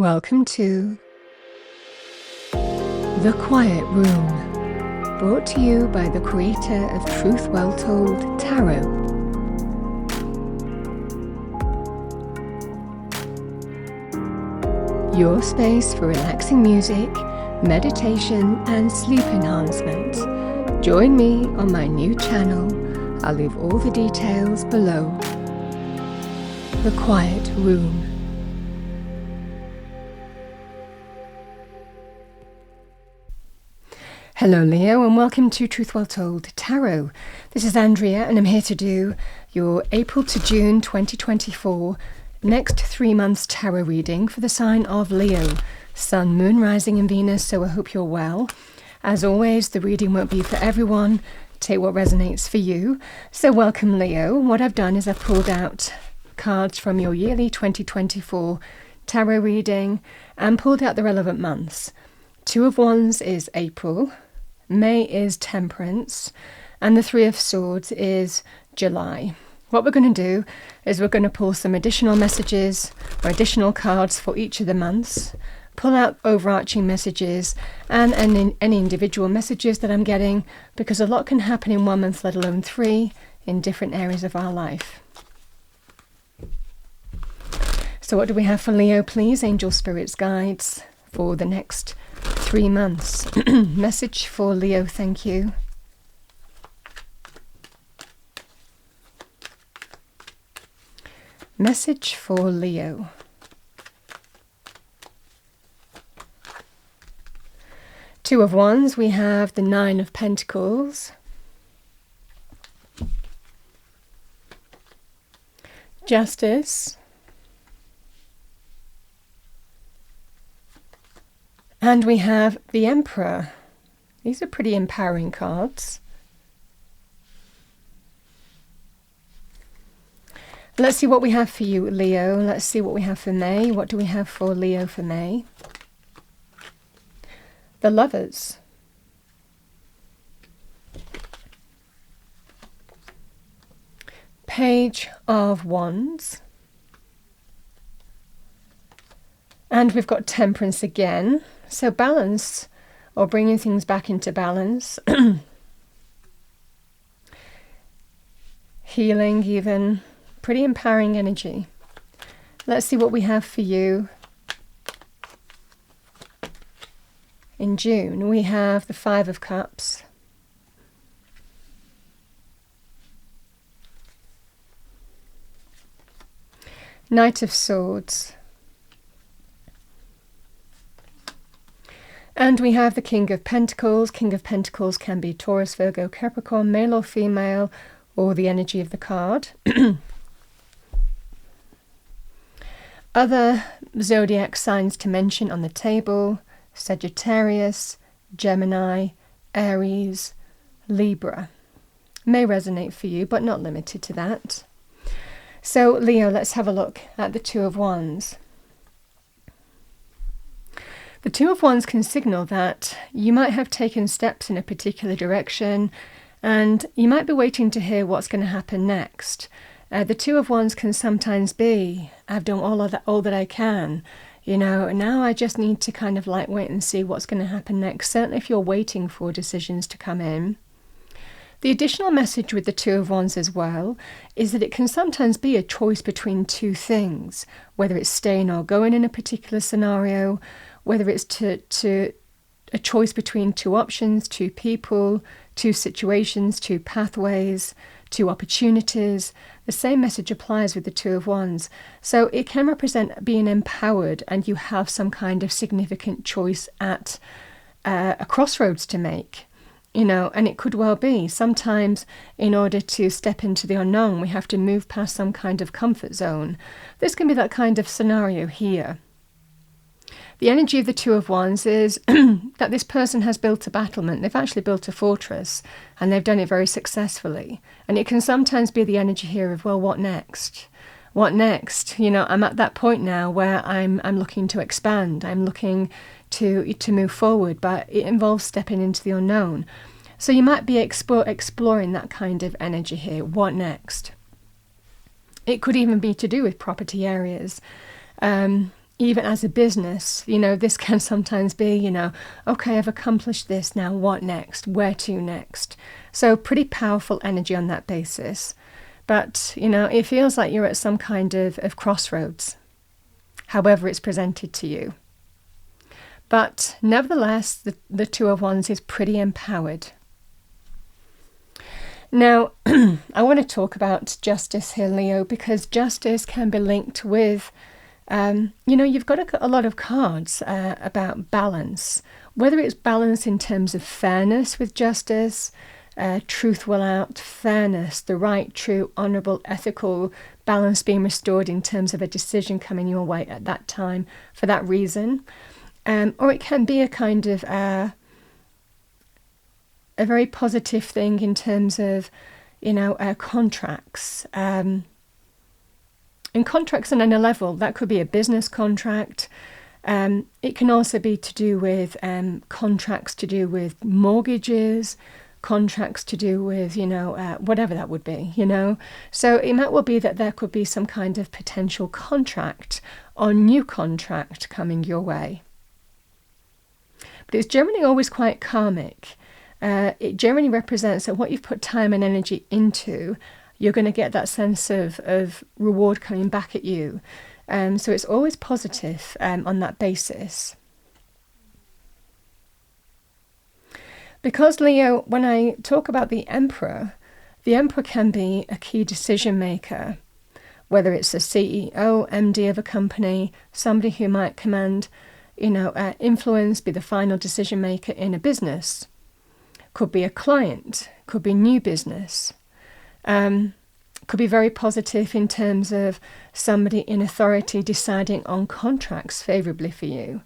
Welcome to The Quiet Room, brought to you by the creator of Truth Well Told Tarot. Your space for relaxing music, meditation and sleep enhancement. Join me on my new channel. I'll leave all the details below. The Quiet Room. Hello Leo, and welcome to Truth Well Told Tarot. This is Andrea and I'm here to do your April to June 2024 next 3 months tarot reading for the sign of Leo, Sun, Moon, Rising and Venus, so I hope you're well. As always, the reading won't be for everyone. Take what resonates for you. So welcome Leo. What I've done is I've pulled out cards from your yearly 2024 tarot reading and pulled out the relevant months. Two of Wands is April, May is Temperance, and the Three of Swords is July. What we're going to do is we're going to pull some additional messages or additional cards for each of the months, pull out overarching messages and any individual messages that I'm getting, because a lot can happen in 1 month, let alone 3, in different areas of our life. So what do we have for Leo, please? Angel, spirits, guides for the next 3 months. Message for Leo, thank you. Message for Leo. Two of Wands, we have the Nine of Pentacles, Justice, and we have the Emperor. These are pretty empowering cards. Let's see what we have for you, Leo. Let's see what we have for May. What do we have for Leo for May? The Lovers. Page of Wands. And we've got Temperance again. So balance, or bringing things back into balance. Healing even. Pretty empowering energy. Let's see what we have for you. In June, we have the Five of Cups. Knight of Swords. And we have the King of Pentacles. King of Pentacles can be Taurus, Virgo, Capricorn, male or female, or the energy of the card. Other zodiac signs to mention on the table: Sagittarius, Gemini, Aries, Libra. May resonate for you, but not limited to that. So Leo, let's have a look at the Two of Wands. The Two of Wands can signal that you might have taken steps in a particular direction and you might be waiting to hear what's going to happen next. The Two of Wands can sometimes be, I've done all that I can, you know, and now I just need to kind of like wait and see what's going to happen next. Certainly if you're waiting for decisions to come in. The additional message with the Two of Wands as well is that it can sometimes be a choice between two things, whether it's staying or going in a particular scenario, whether it's to a choice between two options, two people, two situations, two pathways, two opportunities. The same message applies with the Two of Wands. So it can represent being empowered and you have some kind of significant choice at a crossroads to make. You know, and it could well be sometimes in order to step into the unknown, we have to move past some kind of comfort zone. This can be that kind of scenario here. The energy of the Two of Wands is that this person has built a battlement. They've actually built a fortress and they've done it very successfully. And it can sometimes be the energy here of, well, what next? What next? You know, I'm at that point now where I'm looking to expand. I'm looking to move forward, but it involves stepping into the unknown. So you might be exploring that kind of energy here. What next? It could even be to do with property areas. even as a business, this can sometimes be, okay, I've accomplished this, now what next? Where to next? So pretty powerful energy on that basis. But, it feels like you're at some kind of crossroads, however it's presented to you. But nevertheless, the Two of Wands is pretty empowered. Now, I want to talk about justice here, Leo, because justice can be linked with, you've got a lot of cards about balance, whether it's balance in terms of fairness with justice, truth will out, fairness, the right, true, honourable, ethical balance being restored in terms of a decision coming your way at that time for that reason. Or it can be a kind of a very positive thing in terms of, contracts. And contracts on any level, that could be a business contract. It can also be to do with contracts to do with mortgages, contracts to do with, whatever that would be, So it might well be that there could be some kind of potential contract or new contract coming your way. But it's generally always quite karmic. It generally represents that what you've put time and energy into, you're going to get that sense of reward coming back at you. So it's always positive on that basis. Because, Leo, when I talk about the Emperor can be a key decision maker, whether it's a CEO, MD of a company, somebody who might command influence, be the final decision maker in a business. Could be a client, could be new business. Could be very positive in terms of somebody in authority deciding on contracts favourably for you.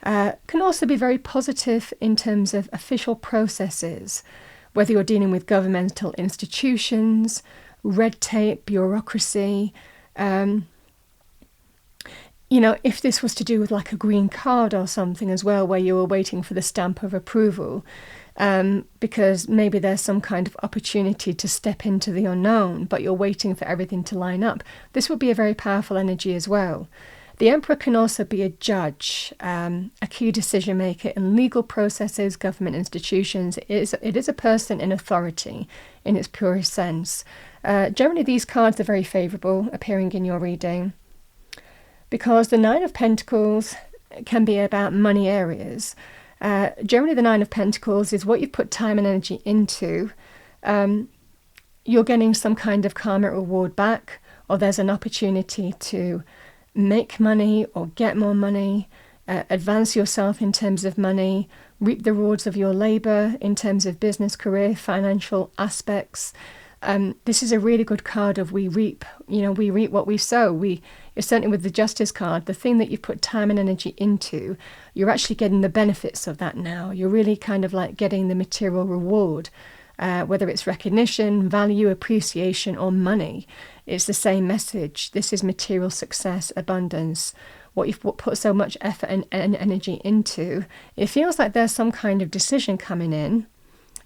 Can also be very positive in terms of official processes, whether you're dealing with governmental institutions, red tape, bureaucracy. If this was to do with like a green card or something as well, where you were waiting for the stamp of approval, because maybe there's some kind of opportunity to step into the unknown, but you're waiting for everything to line up. This would be a very powerful energy as well. The Emperor can also be a judge, a key decision maker in legal processes, government institutions. It is a person in authority in its purest sense. Generally, these cards are very favourable appearing in your reading, because the Nine of Pentacles can be about money areas. Generally, the Nine of Pentacles is what you've put time and energy into. You're getting some kind of karmic reward back, or there's an opportunity to make money or get more money, advance yourself in terms of money, reap the rewards of your labour in terms of business, career, financial aspects. This is a really good card of we reap what we sow. Certainly with the Justice card, the thing that you've put time and energy into, you're actually getting the benefits of that now. You're really kind of like getting the material reward, whether it's recognition, value, appreciation, or money. It's the same message. This is material success, abundance, what you've put so much effort and energy into. It feels like there's some kind of decision coming in.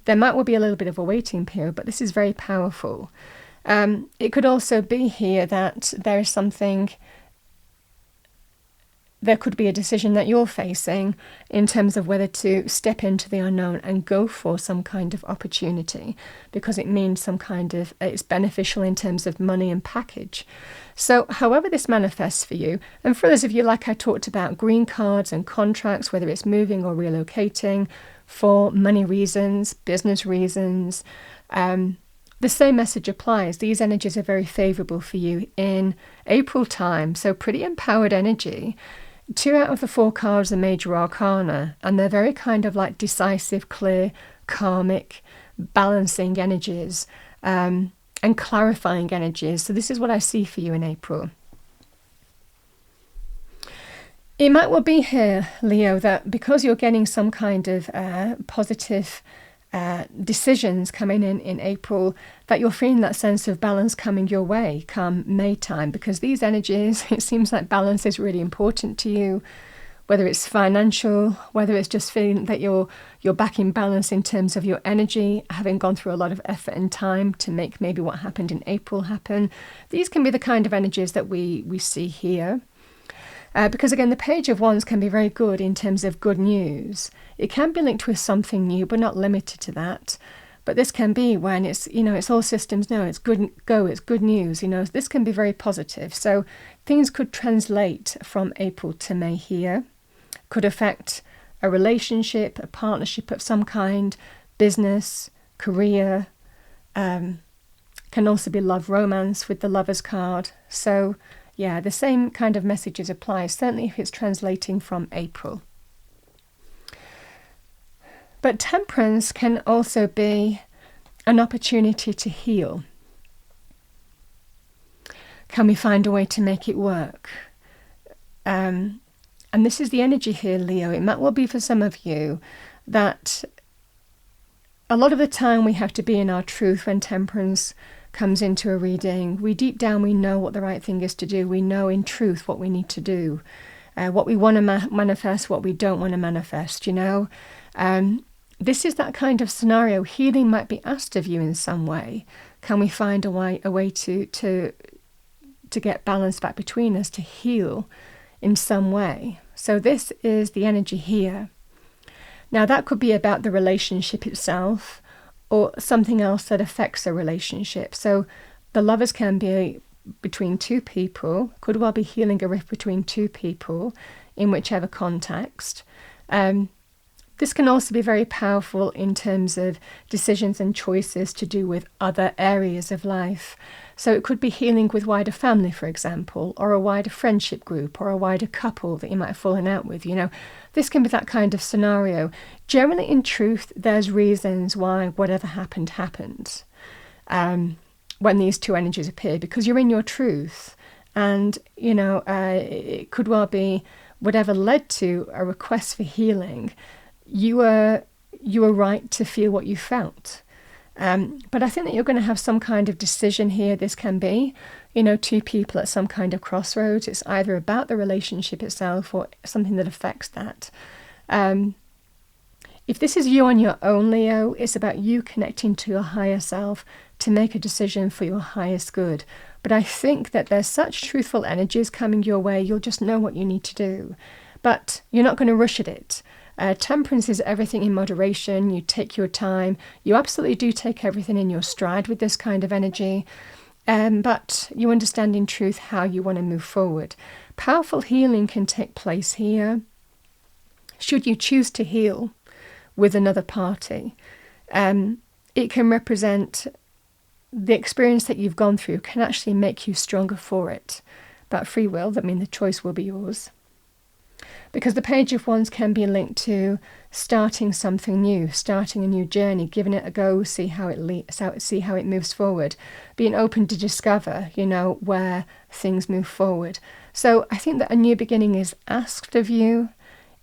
There might well be a little bit of a waiting period, but this is very powerful. It could also be here that there is something, there could be a decision that you're facing in terms of whether to step into the unknown and go for some kind of opportunity, because it means some kind of, it's beneficial in terms of money and package. So however this manifests for you, and for those of you, like I talked about, green cards and contracts, whether it's moving or relocating for money reasons, business reasons, the same message applies. These energies are very favourable for you in April time, so pretty empowered energy. 2 out of the 4 cards are major arcana, and they're very kind of like decisive, clear, karmic, balancing energies, and clarifying energies. So this is what I see for you in April. It might well be here, Leo, that because you're getting some kind of positive decisions coming in April, that you're feeling that sense of balance coming your way come May time, because these energies, it seems like balance is really important to you, whether it's financial, whether it's just feeling that you're back in balance in terms of your energy, having gone through a lot of effort and time to make maybe what happened in April happen. These can be the kind of energies that we see here. Because again, the Page of Wands can be very good in terms of good news. It can be linked with something new, but not limited to that. But this can be when it's, it's all systems no, it's good go, it's good news. This can be very positive. So things could translate from April to May here. Could affect a relationship, a partnership of some kind, business, career. Can also be love, romance with the Lovers card. So yeah, the same kind of messages apply, certainly if it's translating from April. But Temperance can also be an opportunity to heal. Can we find a way to make it work? And this is the energy here, Leo. It might well be for some of you that a lot of the time we have to be in our truth when Temperance comes into a reading. Deep down we know what the right thing is to do. We know in truth what we need to do, what we want to manifest, what we don't want to manifest. This is that kind of scenario. Healing might be asked of you in some way. Can we find a way to get balance back between us, to heal in some way? So this is the energy here. Now that could be about the relationship itself, or something else that affects a relationship. So the Lovers can be between two people, could well be healing a rift between two people in whichever context. This can also be very powerful in terms of decisions and choices to do with other areas of life. So it could be healing with wider family, for example, or a wider friendship group, or a wider couple that you might have fallen out with. This can be that kind of scenario. Generally, in truth, there's reasons why whatever happened, when these two energies appear, because you're in your truth. And, it could well be whatever led to a request for healing. You were right to feel what you felt. But I think that you're going to have some kind of decision here. This can be, two people at some kind of crossroads. It's either about the relationship itself or something that affects that. If this is you on your own, Leo, it's about you connecting to your higher self to make a decision for your highest good. But I think that there's such truthful energies coming your way, you'll just know what you need to do. But you're not going to rush at it. Temperance is everything in moderation. You take your time. You absolutely do take everything in your stride with this kind of energy. But you understand in truth how you want to move forward. Powerful healing can take place here. Should you choose to heal with another party, it can represent the experience that you've gone through, can actually make you stronger for it. But free will, that means the choice will be yours. Because the Page of Wands can be linked to starting something new, starting a new journey, giving it a go, see how it moves forward, being open to discover, where things move forward. So I think that a new beginning is asked of you.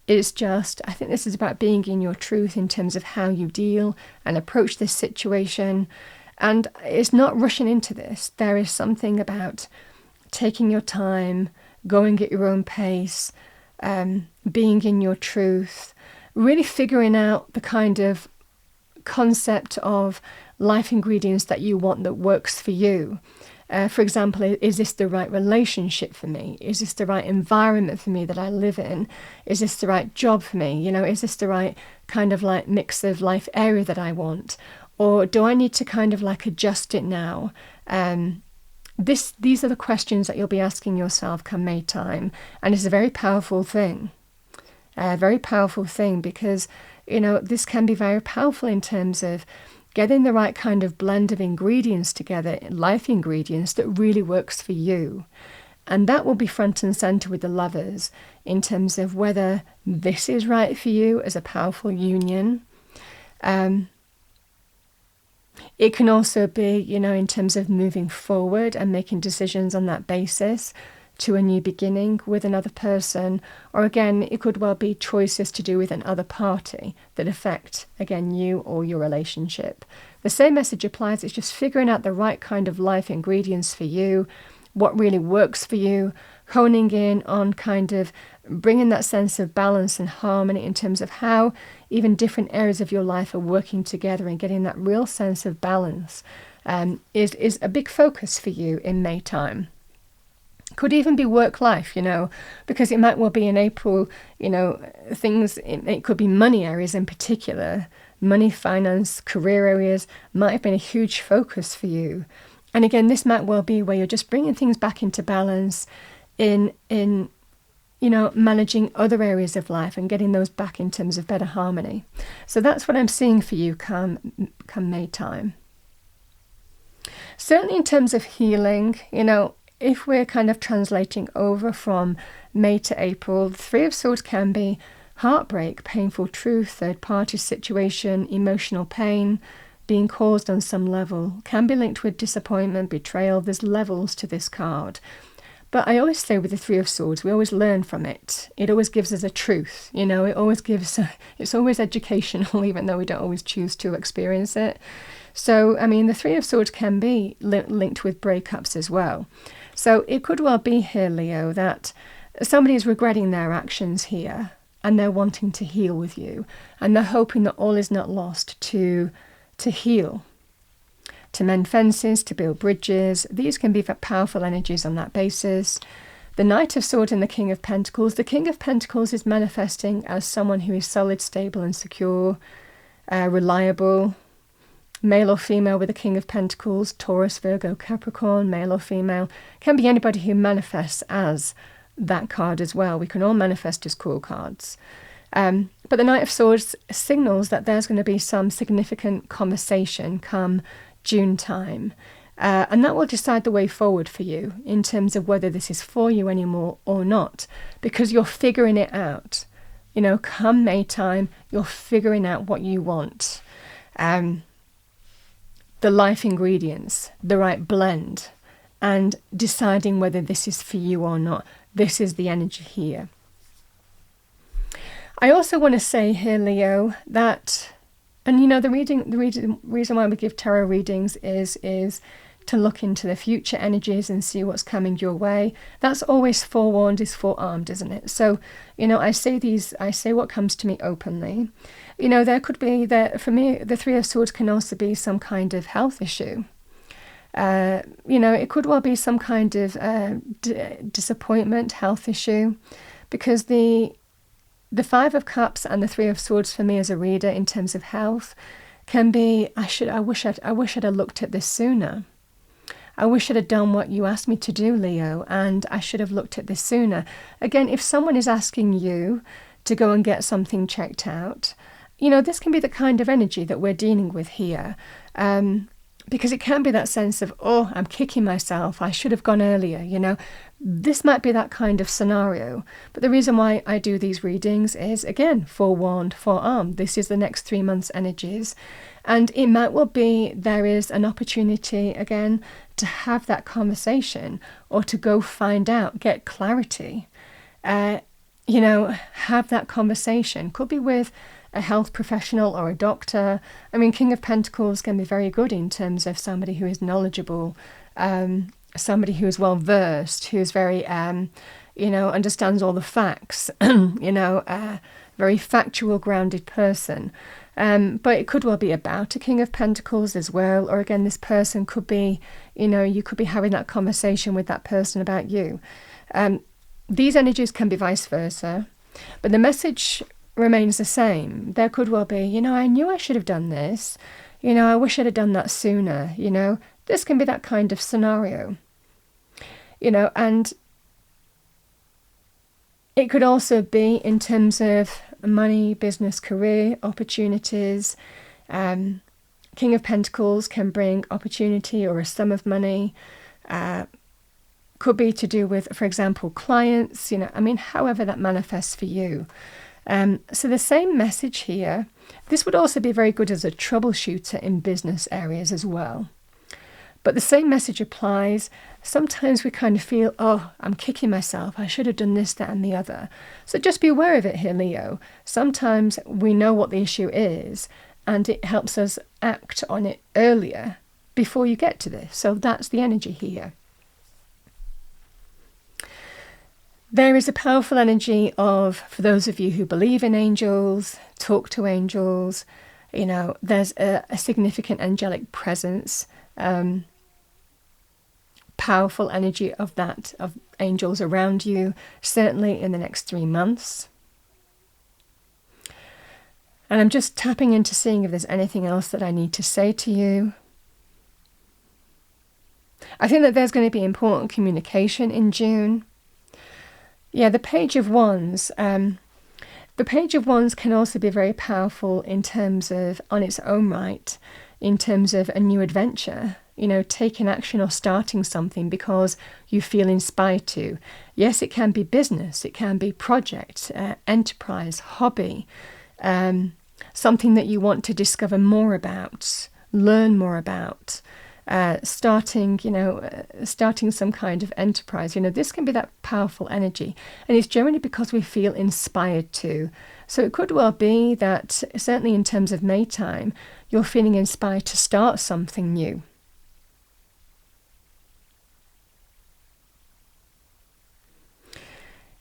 I think this is about being in your truth in terms of how you deal and approach this situation. And it's not rushing into this. There is something about taking your time, going at your own pace, being in your truth, really figuring out the kind of concept of life ingredients that you want that works for you. For example, is this the right relationship for me? Is this the right environment for me that I live in? Is this the right job for me? Is this the right kind of like mix of life area that I want? Or do I need to kind of like adjust it now? These are the questions that you'll be asking yourself come May time. And it's a very powerful thing. Because, this can be very powerful in terms of getting the right kind of blend of ingredients together, life ingredients that really works for you. And that will be front and center with the Lovers in terms of whether this is right for you as a powerful union. It can also be, in terms of moving forward and making decisions on that basis to a new beginning with another person. Or again, it could well be choices to do with another party that affect, again, you or your relationship. The same message applies. It's just figuring out the right kind of life ingredients for you, what really works for you, honing in on kind of bringing that sense of balance and harmony in terms of how even different areas of your life are working together, and getting that real sense of balance is a big focus for you in May time. Could even be work life, because it might well be in April, it could be money areas in particular. Money, finance, career areas might have been a huge focus for you. And again, this might well be where you're just bringing things back into balance in managing other areas of life and getting those back in terms of better harmony. So that's what I'm seeing for you come May time. Certainly in terms of healing, if we're kind of translating over from May to April, the Three of Swords can be heartbreak, painful truth, third-party situation, emotional pain being caused on some level, can be linked with disappointment, betrayal. There's levels to this card. But I always say with the Three of Swords, we always learn from it. It always gives us a truth, it's always educational, even though we don't always choose to experience it. So, the Three of Swords can be linked with breakups as well. So it could well be here, Leo, that somebody is regretting their actions here and they're wanting to heal with you. And they're hoping that all is not lost to heal, to mend fences, to build bridges. These can be powerful energies on that basis. The Knight of Swords and the King of Pentacles. The King of Pentacles is manifesting as someone who is solid, stable and secure, reliable. Male or female with the King of Pentacles, Taurus, Virgo, Capricorn, male or female. Can be anybody who manifests as that card as well. We can all manifest as cool cards. But the Knight of Swords signals that there's going to be some significant conversation come June time. And that will decide the way forward for you in terms of whether this is for you anymore or not, because you're figuring it out. Come May time, you're figuring out what you want. The life ingredients, the right blend, and deciding whether this is for you or not. This is the energy here. I also want to say here, Leo, that, and the reason why we give tarot readings is to look into the future energies and see what's coming your way. That's always forewarned is forearmed, isn't it? So, I say what comes to me openly. There could be for me, the Three of Swords can also be some kind of health issue. It could well be some kind of disappointment, health issue, because the Five of Cups and the Three of Swords for me as a reader in terms of health can be, I wish I'd have looked at this sooner. I wish I'd have done what you asked me to do, Leo, and I should have looked at this sooner. Again, if someone is asking you to go and get something checked out, this can be the kind of energy that we're dealing with here. Because it can be that sense of, oh, I'm kicking myself, I should have gone earlier, This might be that kind of scenario. But the reason why I do these readings is, again, forewarned, forearmed. This is the next 3 months' energies. And it might well be there is an opportunity, again, to have that conversation or to go find out, get clarity. Have that conversation. Could be with a health professional or a doctor. King of Pentacles can be very good in terms of somebody who is knowledgeable, somebody who is well versed, who is very, understands all the facts, very factual, grounded person. But it could well be about a King of Pentacles as well. Or again, this person could be, you could be having that conversation with that person about you. These energies can be vice versa, but the message remains the same. There could well be, I knew I should have done this. I wish I'd have done that sooner. This can be that kind of scenario. And it could also be in terms of money, business, career, opportunities. King of Pentacles can bring opportunity or a sum of money. Could be to do with, for example, clients, however that manifests for you. So the same message here. This would also be very good as a troubleshooter in business areas as well. But the same message applies. Sometimes we kind of feel, oh, I'm kicking myself. I should have done this, that, and the other. So just be aware of it here, Leo. Sometimes we know what the issue is, and it helps us act on it earlier before you get to this. So that's the energy here. There is a powerful energy of, for those of you who believe in angels, talk to angels, there's a significant angelic presence powerful energy of angels around you, certainly in the next 3 months. And I'm just tapping into seeing if there's anything else that I need to say to you. I think that there's going to be important communication in June. Yeah, the Page of Wands. The Page of Wands can also be very powerful in terms of, on its own right, in terms of a new adventure, taking action or starting something because you feel inspired to. Yes, it can be business, it can be project, enterprise, hobby, something that you want to discover more about, learn more about. Starting some kind of enterprise. This can be that powerful energy. And it's generally because we feel inspired to. So it could well be that, certainly in terms of May time, you're feeling inspired to start something new.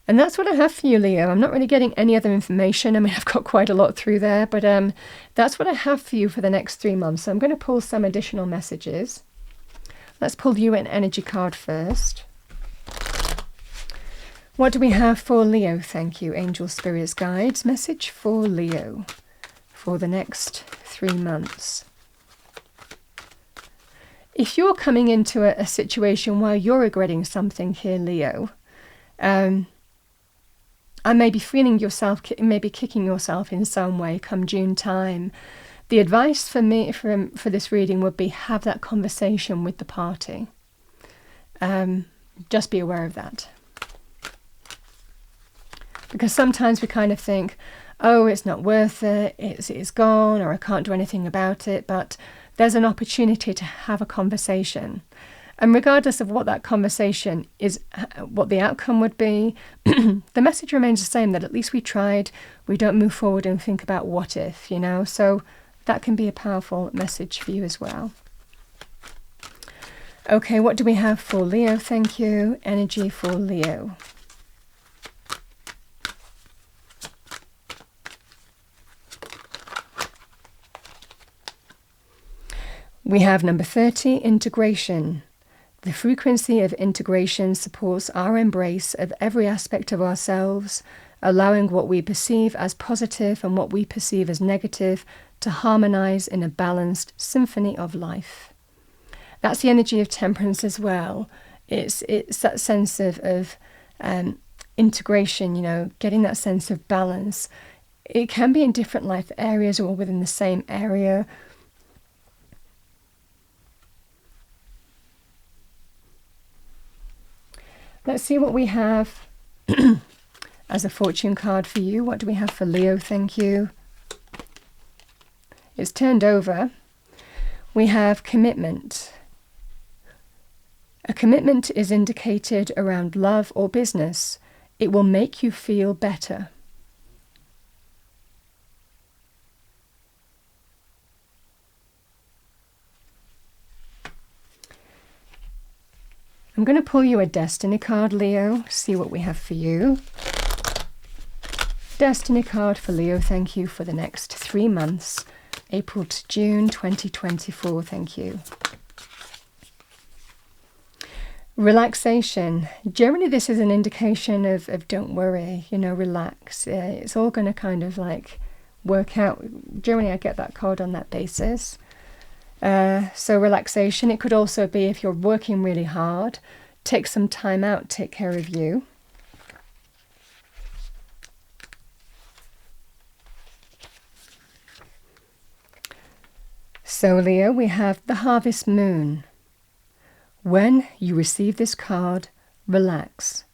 And that's what I have for you, Leo. I'm not really getting any other information. I mean, I've got quite a lot through there, but that's what I have for you for the next 3 months. So I'm going to pull some additional messages. Let's pull you an energy card first. What do we have for Leo? Thank you, Angel Spirits Guides. Message for Leo for the next 3 months. If you're coming into a situation where you're regretting something here, Leo, and maybe feeling yourself, maybe kicking yourself in some way come June time, the advice for me for this reading would be have that conversation with the party. Just be aware of that. Because sometimes we kind of think, oh, it's not worth it, it's gone, or I can't do anything about it, but there's an opportunity to have a conversation. And regardless of what that conversation is, what the outcome would be, the message remains the same, that at least we tried, we don't move forward and think about what if, So that can be a powerful message for you as well. Okay, what do we have for Leo? Thank you. Energy for Leo. We have number 30, integration. The frequency of integration supports our embrace of every aspect of ourselves, allowing what we perceive as positive and what we perceive as negative to harmonize in a balanced symphony of life. That's the energy of temperance as well. It's that sense of integration, getting that sense of balance. It can be in different life areas or within the same area. Let's see what we have as a fortune card for you. What do we have for Leo? Thank you. It's turned over. We have commitment. A commitment is indicated around love or business. It will make you feel better. I'm going to pull you a destiny card, Leo, see what we have for you. Destiny card for Leo, thank you, for the next 3 months, April to June 2024, thank you. Relaxation. Generally, this is an indication of don't worry, relax. It's all going to kind of like work out. Generally, I get that card on that basis. So relaxation, it could also be if you're working really hard, take some time out, take care of you. So Leo, we have the harvest moon. When you receive this card, relax.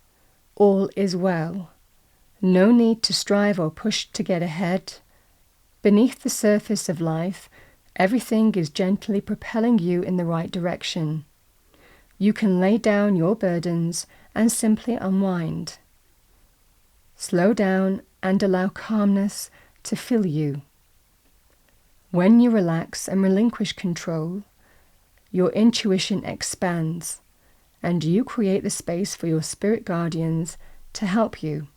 All is well. No need to strive or push to get ahead. Beneath the surface of life, everything is gently propelling you in the right direction. You can lay down your burdens and simply unwind. Slow down and allow calmness to fill you. When you relax and relinquish control, your intuition expands, and you create the space for your spirit guardians to help you.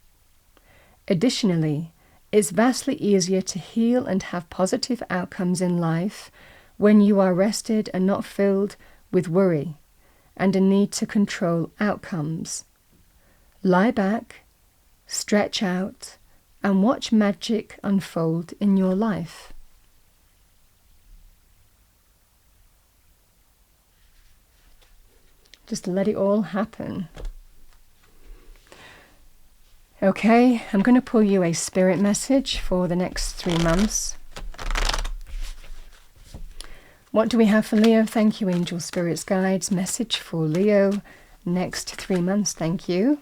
Additionally, it's vastly easier to heal and have positive outcomes in life when you are rested and not filled with worry, and a need to control outcomes. Lie back, stretch out, and watch magic unfold in your life. Just let it all happen. Okay, I'm going to pull you a spirit message for the next 3 months. What do we have for Leo? Thank you, angel spirits, guides. Message for Leo, next 3 months. Thank you.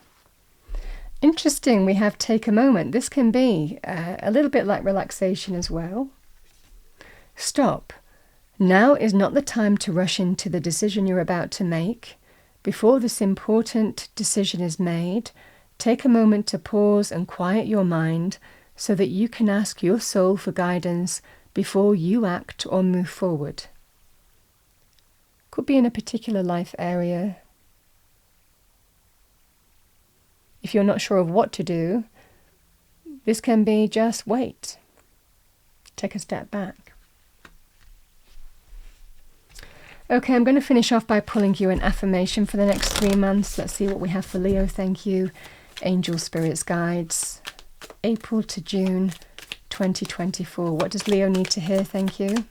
Interesting, we have take a moment. This can be a little bit like relaxation as well. Stop. Now is not the time to rush into the decision you're about to make. Before this important decision is made, take a moment to pause and quiet your mind so that you can ask your soul for guidance before you act or move forward. Could be in a particular life area. If you're not sure of what to do, this can be just wait. Take a step back. Okay, I'm going to finish off by pulling you an affirmation for the next 3 months. Let's see what we have for Leo. Thank you, angel spirits, guides. April to June 2024. What does Leo need to hear? Thank you.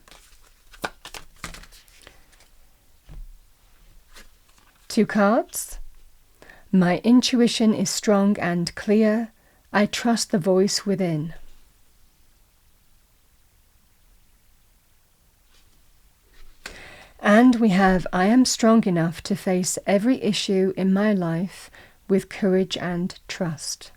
2 cards. My intuition is strong and clear. I trust the voice within. And we have, I am strong enough to face every issue in my life with courage and trust.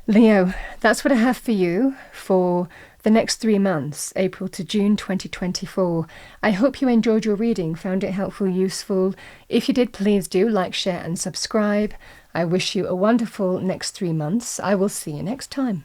Leo, that's what I have for you for the next 3 months, April to June 2024. I hope you enjoyed your reading, found it helpful, useful. If you did, please do like, share and subscribe. I wish you a wonderful next 3 months. I will see you next time.